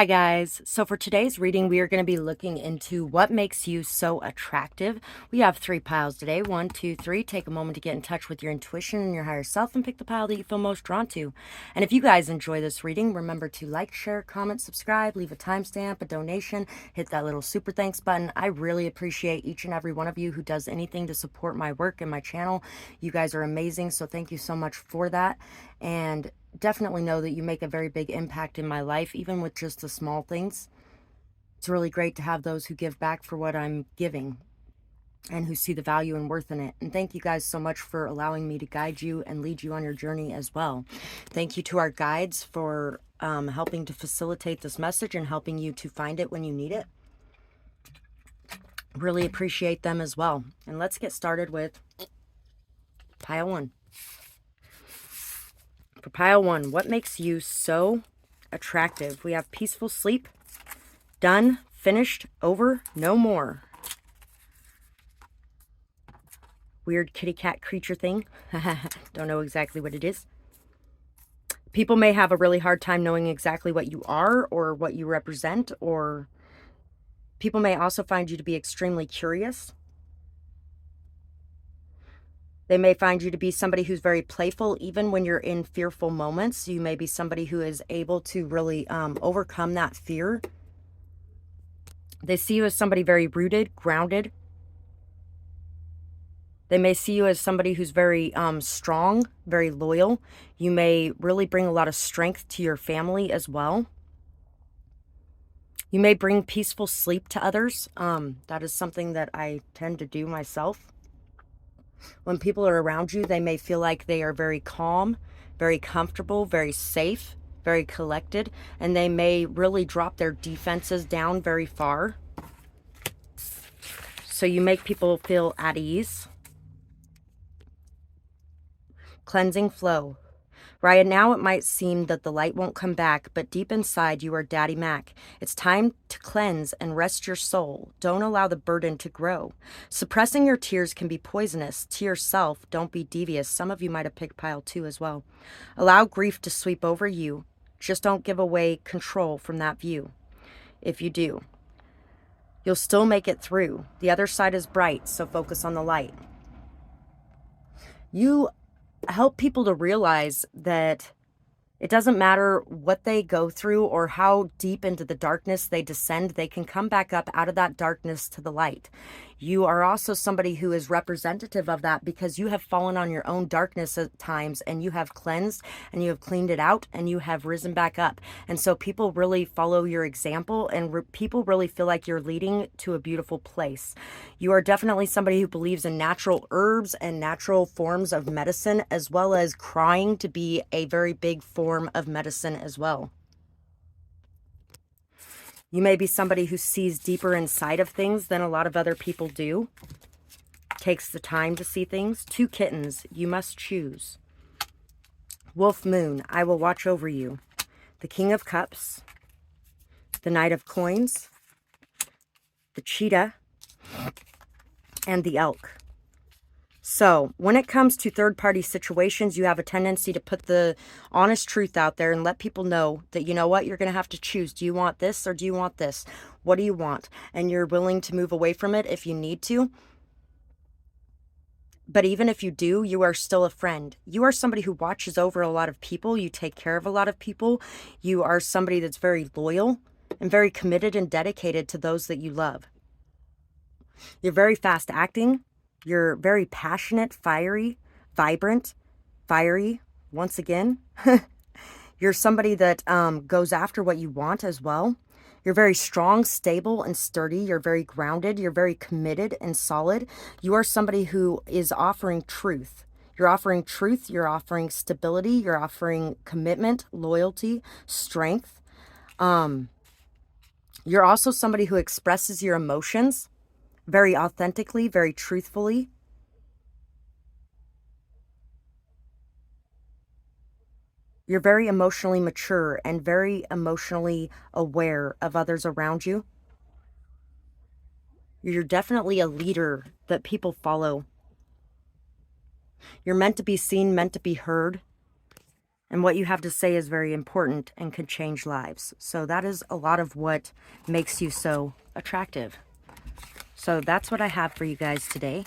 Hi guys, so for today's reading we are going to be looking into what makes you so attractive. We have 3 piles today. 1, 2, 3. Take a moment to get in touch with your intuition and your higher self and pick the pile that you feel most drawn to. And if you guys enjoy this reading, remember to like, share, comment, subscribe, leave a timestamp, a donation, hit that little super thanks button. I really appreciate each and every one of you who does anything to support my work and my channel. You guys are amazing, so thank you so much for that. And definitely know that you make a very big impact in my life, even with just the small things. It's really great to have those who give back for what I'm giving and who see the value and worth in it. And thank you guys so much for allowing me to guide you and lead you on your journey as well. Thank you to our guides for helping to facilitate this message and helping you to find it when you need it. Really appreciate them as well. And let's get started with pile 1. For pile 1, what makes you so attractive? We have peaceful sleep, done, finished, over, no more. Weird kitty cat creature thing. Don't know exactly what it is. People may have a really hard time knowing exactly what you are or what you represent, or people may also find you to be extremely curious. They may find you to be somebody who's very playful, even when you're in fearful moments. You may be somebody who is able to really overcome that fear. They see you as somebody very rooted, grounded. They may see you as somebody who's very strong, very loyal. You may really bring a lot of strength to your family as well. You may bring peaceful sleep to others. That is something that I tend to do myself. When people are around you, they may feel like they are very calm, very comfortable, very safe, very collected, and they may really drop their defenses down very far. So you make people feel at ease. Cleansing flow. Right now, it might seem that the light won't come back, but deep inside, you are Daddy Mac. It's time to cleanse and rest your soul. Don't allow the burden to grow. Suppressing your tears can be poisonous. To yourself, don't be devious. Some of you might have picked pile 2 as well. Allow grief to sweep over you. Just don't give away control from that view. If you do, you'll still make it through. The other side is bright, so focus on the light. You help people to realize that it doesn't matter what they go through or how deep into the darkness they descend, they can come back up out of that darkness to the light. You are also somebody who is representative of that because you have fallen on your own darkness at times and you have cleansed and you have cleaned it out and you have risen back up. And so people really follow your example and people really feel like you're leading to a beautiful place. You are definitely somebody who believes in natural herbs and natural forms of medicine, as well as crying to be a very big form of medicine as well. You may be somebody who sees deeper inside of things than a lot of other people do. Takes the time to see things. 2 kittens, you must choose. Wolf Moon, I will watch over you. The King of Cups. The Knight of Coins. The Cheetah. And the Elk. So when it comes to third-party situations, you have a tendency to put the honest truth out there and let people know that, you know what, you're going to have to choose. Do you want this or do you want this? What do you want? And you're willing to move away from it if you need to. But even if you do, you are still a friend. You are somebody who watches over a lot of people. You take care of a lot of people. You are somebody that's very loyal and very committed and dedicated to those that you love. You're very fast acting. You're very passionate, fiery, vibrant, fiery, once again. You're somebody that goes after what you want as well. You're very strong, stable, and sturdy. You're very grounded. You're very committed and solid. You are somebody who is offering truth. You're offering truth. You're offering stability. You're offering commitment, loyalty, strength. You're also somebody who expresses your emotions very authentically, very truthfully. You're very emotionally mature and very emotionally aware of others around you. You're definitely a leader that people follow. You're meant to be seen, meant to be heard. And what you have to say is very important and could change lives. So that is a lot of what makes you so attractive. So that's what I have for you guys today.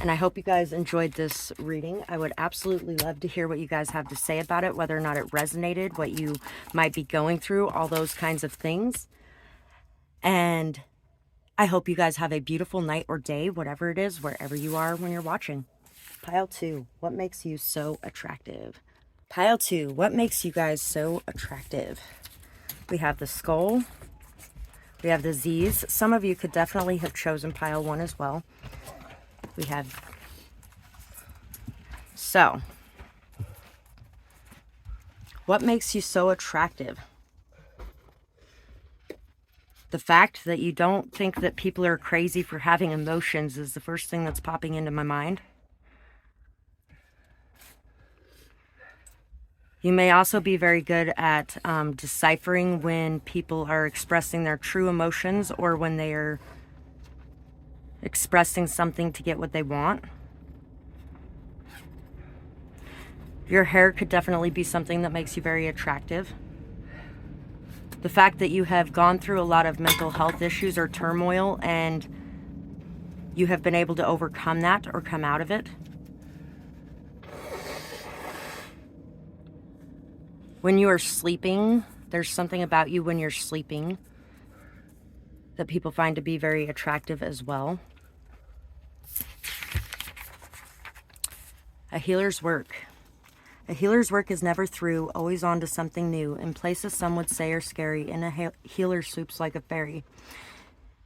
And I hope you guys enjoyed this reading. I would absolutely love to hear what you guys have to say about it, whether or not it resonated, what you might be going through, all those kinds of things. And I hope you guys have a beautiful night or day, whatever it is, wherever you are when you're watching. Pile 2, what makes you so attractive? Pile 2, what makes you guys so attractive? We have the skull. We have the Z's. Some of you could definitely have chosen pile 1 as well. We have, so, what makes you so attractive? The fact that you don't think that people are crazy for having emotions is the first thing that's popping into my mind. You may also be very good at deciphering when people are expressing their true emotions or when they are expressing something to get what they want. Your hair could definitely be something that makes you very attractive. The fact that you have gone through a lot of mental health issues or turmoil and you have been able to overcome that or come out of it. When you are sleeping, there's something about you when you're sleeping that people find to be very attractive as well. A healer's work. A healer's work is never through, always on to something new. In places some would say are scary, in a healer swoops like a fairy.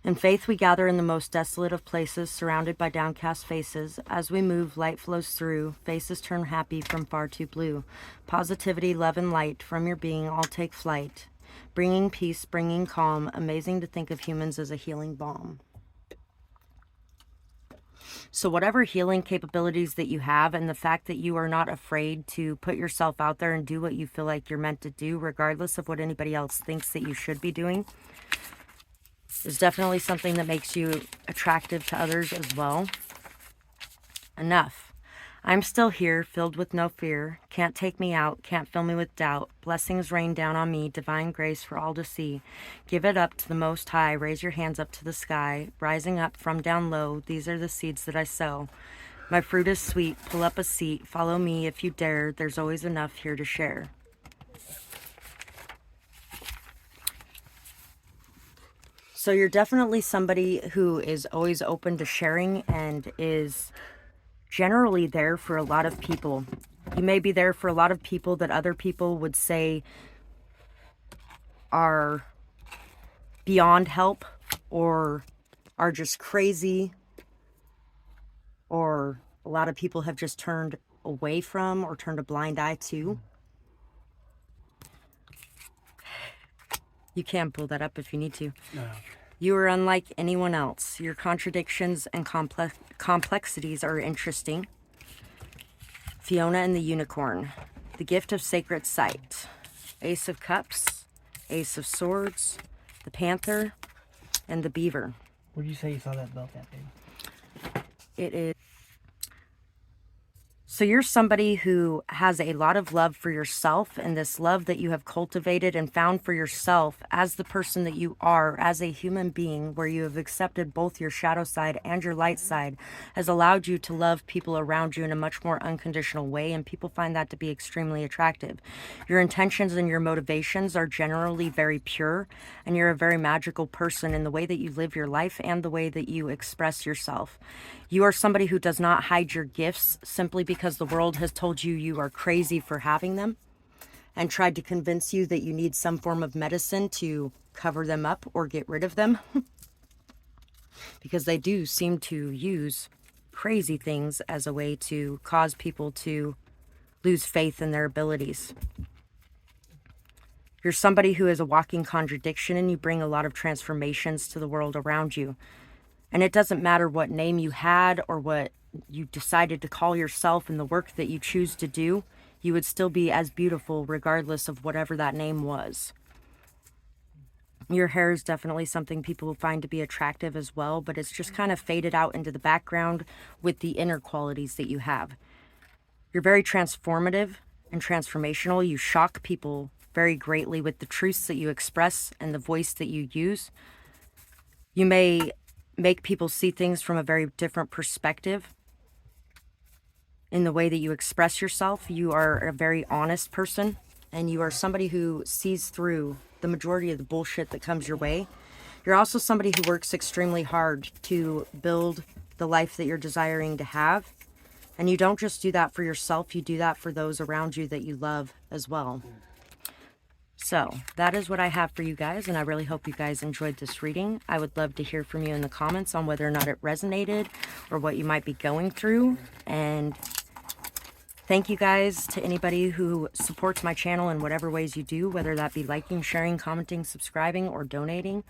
In faith we gather in the most desolate of places, surrounded by downcast faces. As we move, light flows through, faces turn happy from far too blue. Positivity, love, and light, from your being all take flight. Bringing peace, bringing calm, amazing to think of humans as a healing balm. So whatever healing capabilities that you have, and the fact that you are not afraid to put yourself out there and do what you feel like you're meant to do, regardless of what anybody else thinks that you should be doing, is definitely something that makes you attractive to others as well. Enough. I'm still here, filled with no fear. Can't take me out, can't fill me with doubt. Blessings rain down on me, divine grace for all to see. Give it up to the Most High, raise your hands up to the sky. Rising up from down low, these are the seeds that I sow. My fruit is sweet, pull up a seat, follow me if you dare. There's always enough here to share. So you're definitely somebody who is always open to sharing and is generally there for a lot of people. You may be there for a lot of people that other people would say are beyond help or are just crazy, or a lot of people have just turned away from or turned a blind eye to. You can pull that up if you need to. No. You are unlike anyone else. Your contradictions and complexities are interesting. Fiona and the Unicorn. The gift of sacred sight. Ace of Cups. Ace of Swords. The Panther. And the Beaver. Where did you say you saw that belt at, baby? It is. So you're somebody who has a lot of love for yourself, and this love that you have cultivated and found for yourself as the person that you are, as a human being, where you have accepted both your shadow side and your light side, has allowed you to love people around you in a much more unconditional way, and people find that to be extremely attractive. Your intentions and your motivations are generally very pure, and you're a very magical person in the way that you live your life and the way that you express yourself. You are somebody who does not hide your gifts simply because the world has told you you are crazy for having them and tried to convince you that you need some form of medicine to cover them up or get rid of them. Because they do seem to use crazy things as a way to cause people to lose faith in their abilities. You're somebody who is a walking contradiction, and you bring a lot of transformations to the world around you. And it doesn't matter what name you had or what you decided to call yourself and the work that you choose to do, you would still be as beautiful regardless of whatever that name was. Your hair is definitely something people find to be attractive as well, but it's just kind of faded out into the background with the inner qualities that you have. You're very transformative, and transformational. You shock people very greatly with the truths that you express and the voice that you use. You may make people see things from a very different perspective. In the way that you express yourself, you are a very honest person, and you are somebody who sees through the majority of the bullshit that comes your way. You're also somebody who works extremely hard to build the life that you're desiring to have. And you don't just do that for yourself, you do that for those around you that you love as well. So that is what I have for you guys, and I really hope you guys enjoyed this reading. I would love to hear from you in the comments on whether or not it resonated or what you might be going through. And thank you guys to anybody who supports my channel in whatever ways you do, whether that be liking, sharing, commenting, subscribing, or donating,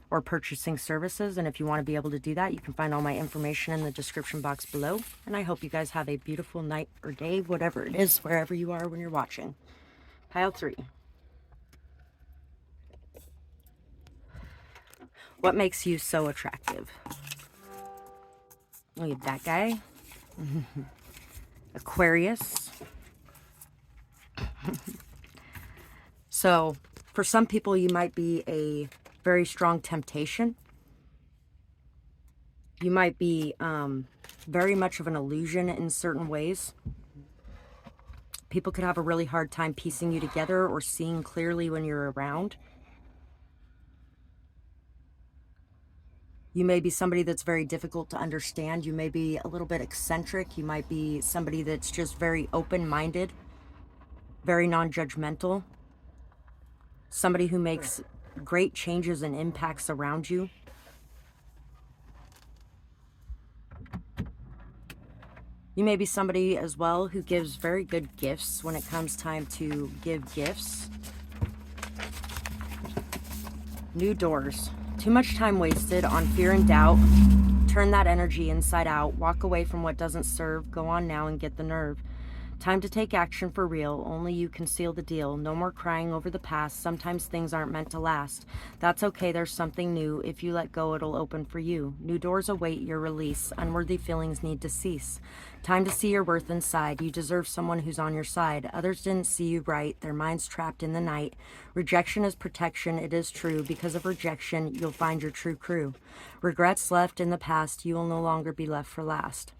or purchasing services. And if you want to be able to do that, you can find all my information in the description box below. And I hope you guys have a beautiful night or day, whatever it is, wherever you are when you're watching. Pile 3. What makes you so attractive? Look at that guy. Aquarius. So for some people, you might be a very strong temptation. You might be very much of an illusion in certain ways. People could have a really hard time piecing you together or seeing clearly when you're around. You may be somebody that's very difficult to understand. You may be a little bit eccentric. You might be somebody that's just very open-minded, very non-judgmental. Somebody who makes great changes and impacts around you. You may be somebody as well who gives very good gifts when it comes time to give gifts. New doors. Too much time wasted on fear and doubt. Turn that energy inside out. Walk away from what doesn't serve. Go on now and get the nerve. Time to take action for real. Only you can seal the deal. No more crying over the past. Sometimes things aren't meant to last. That's okay. There's something new. If you let go, it'll open for you. New doors await your release. Unworthy feelings need to cease. Time to see your worth inside. You deserve someone who's on your side. Others didn't see you right. Their minds trapped in the night. Rejection is protection. It is true. Because of rejection, you'll find your true crew. Regrets left in the past. You will no longer be left for last.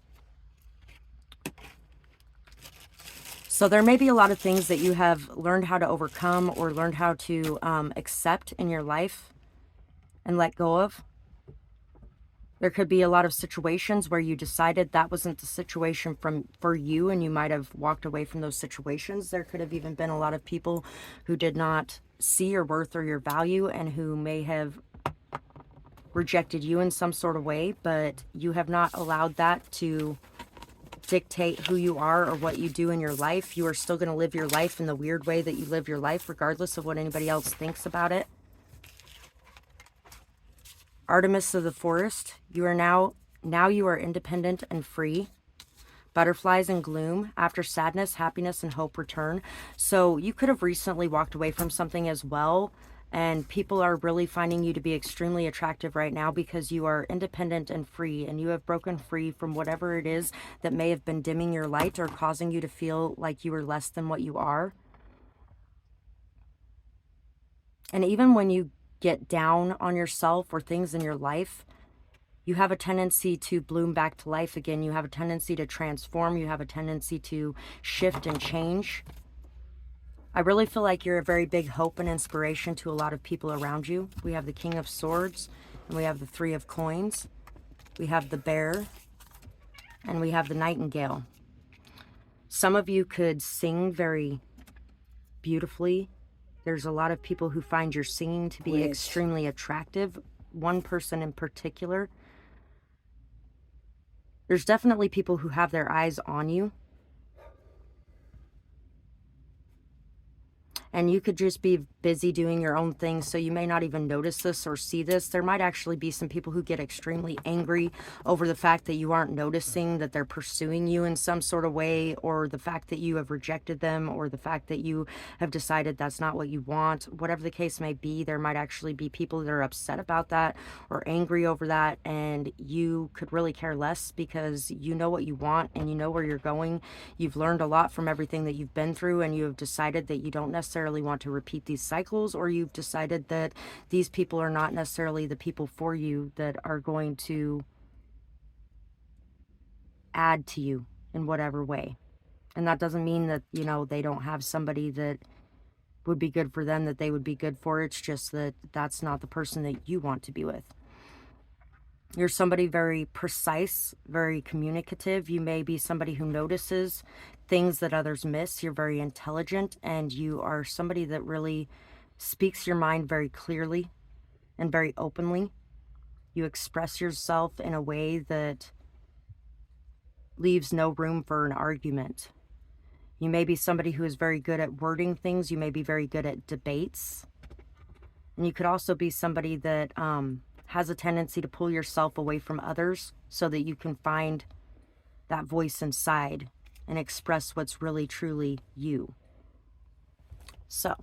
So there may be a lot of things that you have learned how to overcome or learned how to accept in your life and let go of. There could be a lot of situations where you decided that wasn't the situation for you, and you might have walked away from those situations. There could have even been a lot of people who did not see your worth or your value and who may have rejected you in some sort of way, but you have not allowed that to dictate who you are or what you do in your life. You are still going to live your life in the weird way that you live your life, regardless of what anybody else thinks about it. Artemis of the forest, you are now you are independent and free. Butterflies and gloom, after sadness, happiness and hope return. So you could have recently walked away from something as well, and people are really finding you to be extremely attractive right now because you are independent and free, and you have broken free from whatever it is that may have been dimming your light or causing you to feel like you are less than what you are. And even when you get down on yourself or things in your life, you have a tendency to bloom back to life again. You have a tendency to transform. You have a tendency to shift and change. I really feel like you're a very big hope and inspiration to a lot of people around you. We have the King of Swords, and we have the Three of Coins. We have the Bear, and we have the Nightingale. Some of you could sing very beautifully. There's a lot of people who find your singing to be extremely attractive. One person in particular. There's definitely people who have their eyes on you. And you could just be busy doing your own thing, so you may not even notice this or see this. There might actually be some people who get extremely angry over the fact that you aren't noticing that they're pursuing you in some sort of way, or the fact that you have rejected them, or the fact that you have decided that's not what you want. Whatever the case may be, there might actually be people that are upset about that or angry over that, and you could really care less because you know what you want and you know where you're going. You've learned a lot from everything that you've been through, and you have decided that you don't necessarily want to repeat these cycles, or you've decided that these people are not necessarily the people for you that are going to add to you in whatever way. And that doesn't mean that, you know, they don't have somebody that would be good for them, that they would be good for. It's just that that's not the person that you want to be with. You're somebody very precise, very communicative. You may be somebody who notices things that others miss. You're very intelligent, and you are somebody that really speaks your mind very clearly and very openly. You express yourself in a way that leaves no room for an argument. You may be somebody who is very good at wording things. You may be very good at debates. And you could also be somebody that has a tendency to pull yourself away from others so that you can find that voice inside and express what's really truly you. So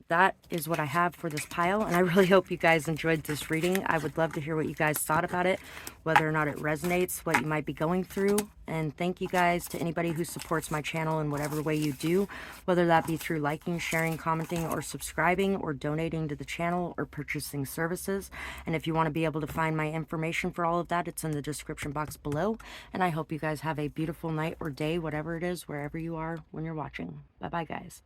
that is what I have for this pile, and I really hope you guys enjoyed this reading. I would love to hear what you guys thought about it, whether or not it resonates, what you might be going through. And thank you guys to anybody who supports my channel in whatever way you do, whether that be through liking, sharing, commenting, or subscribing, or donating to the channel, or purchasing services. And if you want to be able to find my information for all of that, it's in the description box below. And I hope you guys have a beautiful night or day, whatever it is, wherever you are when you're watching. Bye bye, guys.